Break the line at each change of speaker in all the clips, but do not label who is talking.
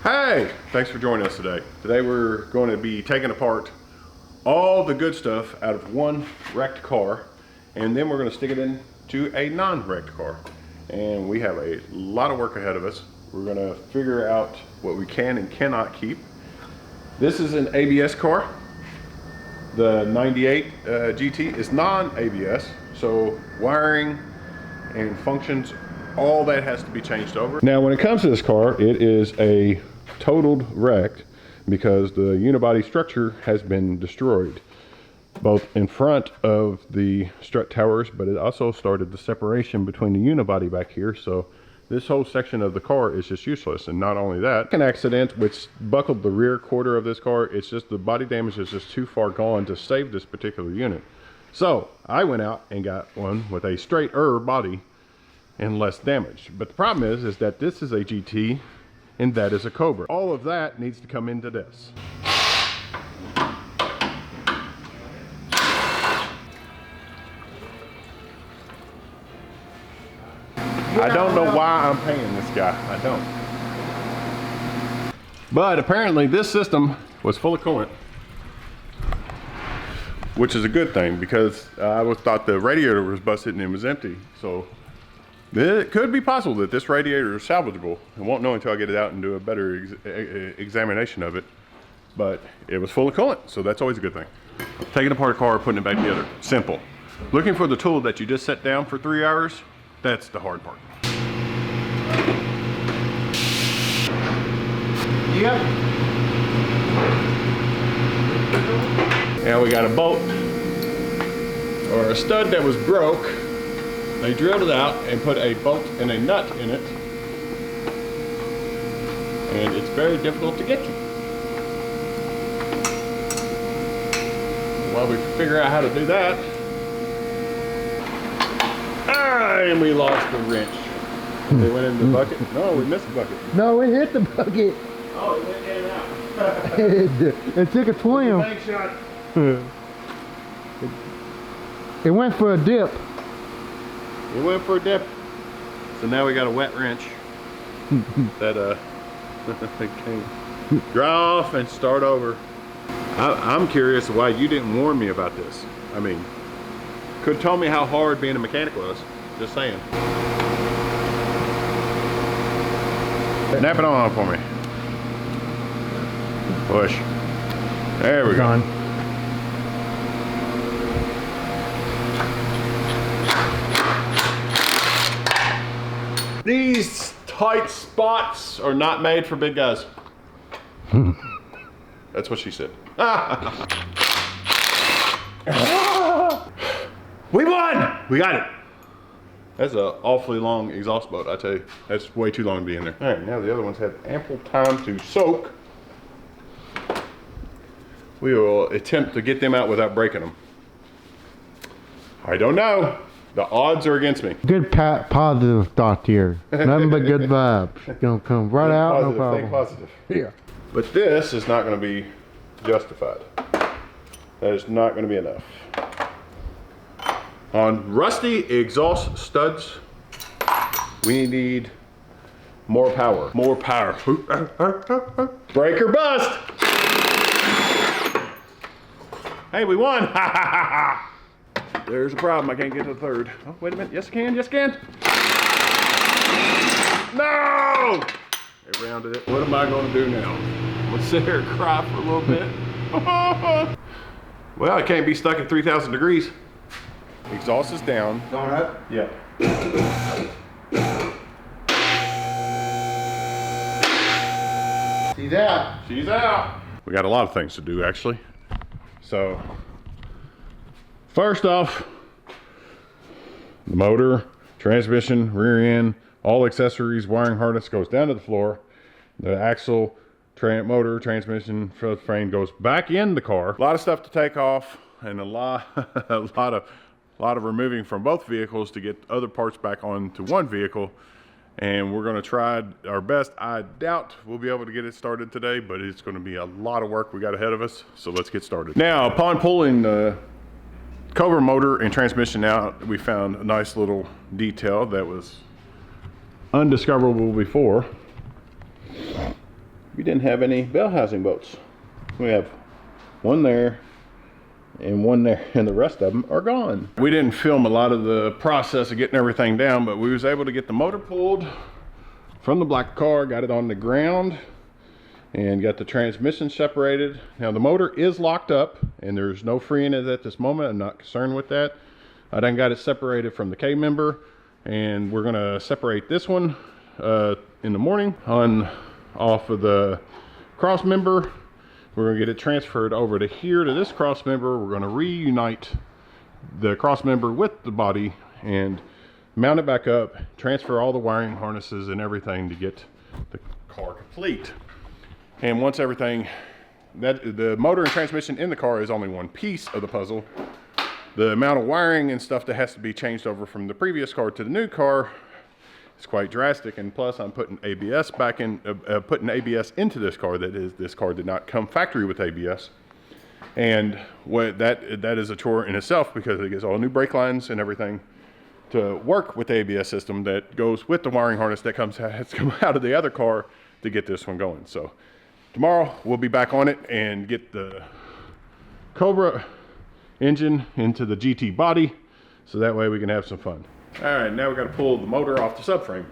Hey, thanks for joining us today. Today we're going to be taking apart all the good stuff out of one wrecked car, and then we're going to stick it into a non-wrecked car. And we have a lot of work ahead of us. We're going to figure out what we can and cannot keep. This is an ABS car. The 98 GT is non-ABS, so wiring and functions, all that has to be changed over. Now when it comes to this car, it is a totaled wreck because the unibody structure has been destroyed, both in front of the strut towers, but it also started the separation between the unibody back here, so this whole section of the car is just useless. And not only that, an accident which buckled the rear quarter of this car. It's just the body damage is just too far gone to save this particular unit. So I went out and got one with a straighter body and less damage. But the problem is that this is a GT and that is a Cobra. All of that needs to come into this. I don't know why I'm paying this guy. I don't. But apparently this system was full of coolant, which is a good thing because I thought the radiator was busted and it was empty. So it could be possible that this radiator is salvageable. I won't know until I get it out and do a better examination of it. But it was full of coolant, so that's always a good thing. Taking apart a car, putting it back together, simple. Looking for the tool that you just set down for 3 hours, that's the hard part. Yep. Now we got a bolt or a stud that was broke. They drilled it out and put a bolt and a nut in it, and it's very difficult to get to. While we figure out how to do that, and we lost the wrench. They went in the bucket. No, we missed the bucket.
No, it hit the bucket.
Oh, it went in and out.
It took a swim.
Bank shot.
It went for a dip.
It went for a dip. So now we got a wet wrench that can dry off and start over. I'm curious why you didn't warn me about this. I mean, could have told me how hard being a mechanic was. Just saying. Nap it on for me. Push. There we go. These tight spots are not made for big guys. That's what she said. We won! We got it. That's an awfully long exhaust bolt, I tell you. That's way too long to be in there. All right, now the other ones have ample time to soak. We will attempt to get them out without breaking them. I don't know. The odds are against me.
Good positive thought here. Nothing but good vibes. Gonna come right out, no problem.
Think positive.
Yeah.
But this is not going to be justified. That is not going to be enough. On rusty exhaust studs, we need more power. More power. Break or bust. Hey, we won. There's a problem. I can't get to the third. Oh, wait a minute. Yes, I can. Yes, I can. No! It rounded it. What am I going to do now? I'm going to sit here and cry for a little bit. Well, I can't be stuck at 3,000 degrees. Exhaust is down.
All right.
Yeah.
She's out.
She's out. We got a lot of things to do, actually. So, first off, the motor, transmission, rear end, all accessories, wiring harness goes down to the floor. The axle, motor, transmission, frame goes back in the car. A lot of stuff to take off, and a lot of removing from both vehicles to get other parts back onto one vehicle. And we're going to try our best. I doubt we'll be able to get it started today, but it's going to be a lot of work we got ahead of us. So let's get started. Now, upon pulling the Cobra motor and transmission out, we found a nice little detail that was undiscoverable before. we didn't have any bell housing bolts. We have one there and one there, and the rest of them are gone. We didn't film a lot of the process of getting everything down, but we was able to get the motor pulled from the black car, got it on the ground, and got the transmission separated. Now the motor is locked up and there's no freeing it at this moment. I'm not concerned with that. I done got it separated from the K member, and we're gonna separate this one in the morning off of the cross member. We're gonna get it transferred over to here to this cross member. We're gonna reunite the cross member with the body and mount it back up, transfer all the wiring harnesses and everything to get the car complete. And once everything, the motor and transmission in the car is only one piece of the puzzle. The amount of wiring and stuff that has to be changed over from the previous car to the new car is quite drastic. And plus I'm putting ABS back in, putting ABS into this car. That is, this car did not come factory with ABS. And that is a chore in itself, because it gets all new brake lines and everything to work with the ABS system that goes with the wiring harness that has come out of the other car to get this one going. So tomorrow we'll be back on it and get the Cobra engine into the GT body, so that way we can have some fun. All right, now we got to pull the motor off the subframe.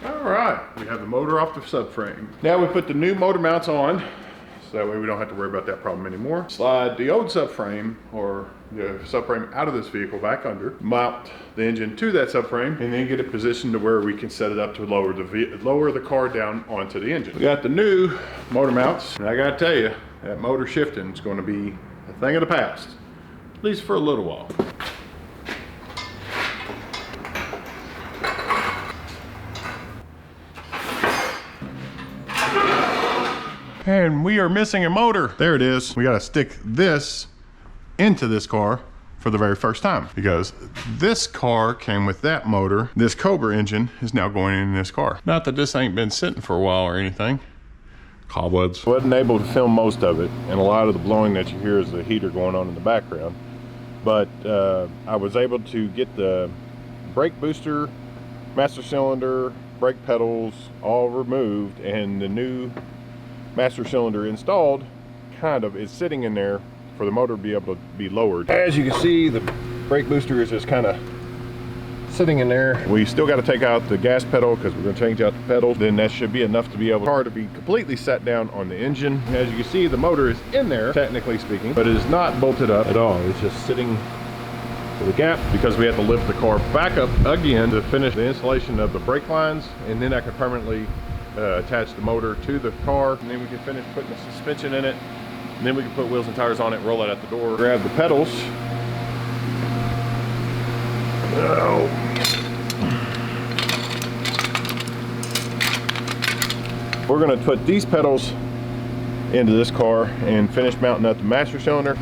All right, we have the motor off the subframe. Now we put the new motor mounts on, so that way we don't have to worry about that problem anymore. Slide the old subframe, or the subframe, out of this vehicle back under, mount the engine to that subframe, and then get it positioned to where we can set it up to lower the car down onto the engine. We got the new motor mounts, and I gotta tell you, that motor shifting is going to be a thing of the past, at least for a little while. And we are missing a motor. There it is. We got to stick this into this car for the very first time, because this car came with that motor. This Cobra engine is now going in this car. Not that this ain't been sitting for a while or anything. Cobwebs. Wasn't able to film most of it, and a lot of the blowing that you hear is the heater going on in the background. But I was able to get the brake booster, master cylinder, brake pedals all removed, and the new master cylinder installed is sitting in there for the motor to be able to be lowered. As you can see, the brake booster is just kind of sitting in there. We still got to take out the gas pedal because we're going to change out the pedal. Then that should be enough to be able the car to be completely set down on the engine. As you can see, the motor is in there, technically speaking, but it is not bolted up at all. It's just sitting to the gap, because we have to lift the car back up again to finish the installation of the brake lines, and then I can permanently attach the motor to the car, and then we can finish putting the suspension in it, and then we can put wheels and tires on it, roll it out the door, grab the pedals. We're going to put these pedals into this car and finish mounting up the master cylinder.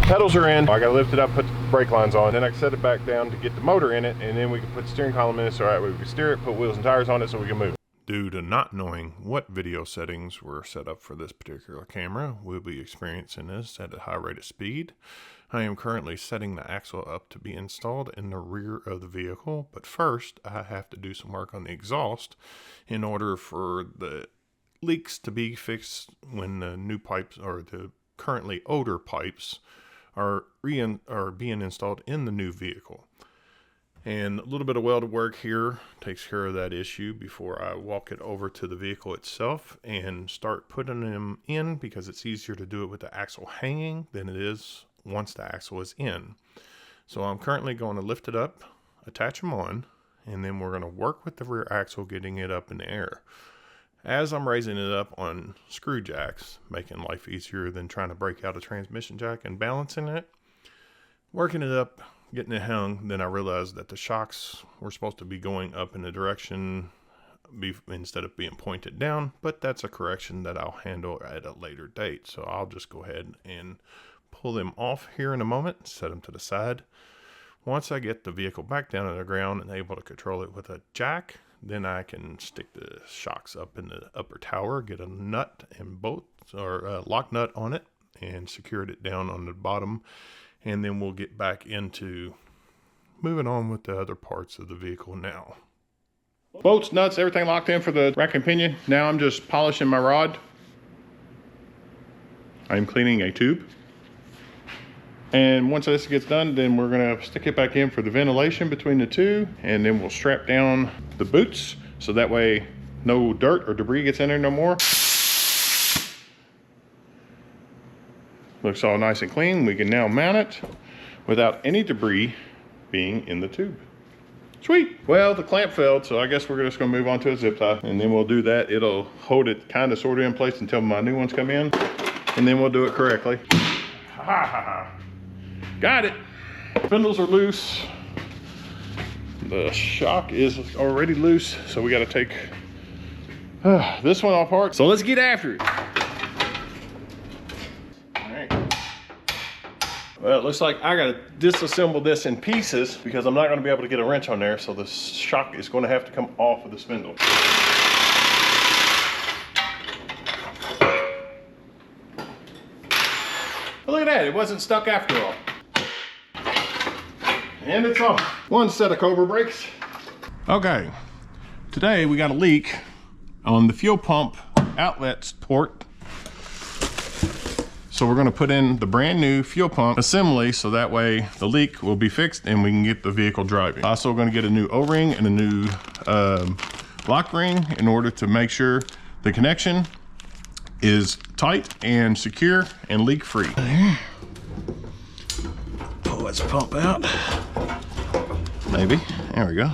Pedals are in. I gotta lift it up, put the brake lines on, then I can set it back down to get the motor in it, and then we can put the steering column in it so we can steer it, put wheels and tires on it so we can move. Due to not knowing what video settings were set up for this particular camera, we'll be experiencing this at a high rate of speed. I am currently setting the axle up to be installed in the rear of the vehicle, but first I have to do some work on the exhaust in order for the leaks to be fixed when the new pipes, or the currently older pipes, are being installed in the new vehicle. And a little bit of welded work here takes care of that issue before I walk it over to the vehicle itself and start putting them in, because it's easier to do it with the axle hanging than it is once the axle is in. So I'm currently going to lift it up, attach them on, and then we're going to work with the rear axle, getting it up in the air. As I'm raising it up on screw jacks, making life easier than trying to break out a transmission jack and balancing it, working it up, getting it hung, then I realized that the shocks were supposed to be going up in the direction instead of being pointed down, but that's a correction that I'll handle at a later date. So I'll just go ahead and pull them off here in a moment, set them to the side. Once I get the vehicle back down on the ground and able to control it with a jack, then I can stick the shocks up in the upper tower, get a nut and bolt or a lock nut on it, and secured it down on the bottom. And then we'll get back into moving on with the other parts of the vehicle now. Bolts, nuts, everything locked in for the rack and pinion. Now I'm just polishing my rod. I'm cleaning a tube. And once this gets done, then we're gonna stick it back in for the ventilation between the two, and then we'll strap down the boots so that way no dirt or debris gets in there no more. Looks all nice and clean. We can now mount it without any debris being in the tube. Sweet. Well, the clamp failed, so I guess we're just gonna move on to a zip tie, and then we'll do that. It'll hold it kind of sort of in place until my new ones come in, and then we'll do it correctly. Ha ha ha. Got it. Spindles are loose. The shock is already loose, so we gotta take this one apart. So let's get after it. All right. Well, it looks like I gotta disassemble this in pieces because I'm not gonna be able to get a wrench on there, so the shock is gonna have to come off of the spindle. But look at that, it wasn't stuck after all. And it's off. One set of Cobra brakes. Okay, today we got a leak on the fuel pump outlet port. So we're gonna put in the brand new fuel pump assembly so that way the leak will be fixed and we can get the vehicle driving. Also gonna get a new O-ring and a new lock ring in order to make sure the connection is tight and secure and leak free. Pull this pump out. Maybe, there we go.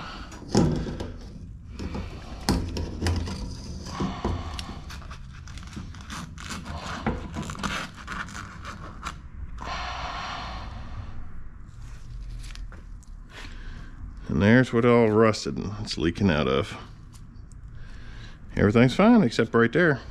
And there's what all rusted and it's leaking out of. Everything's fine except right there.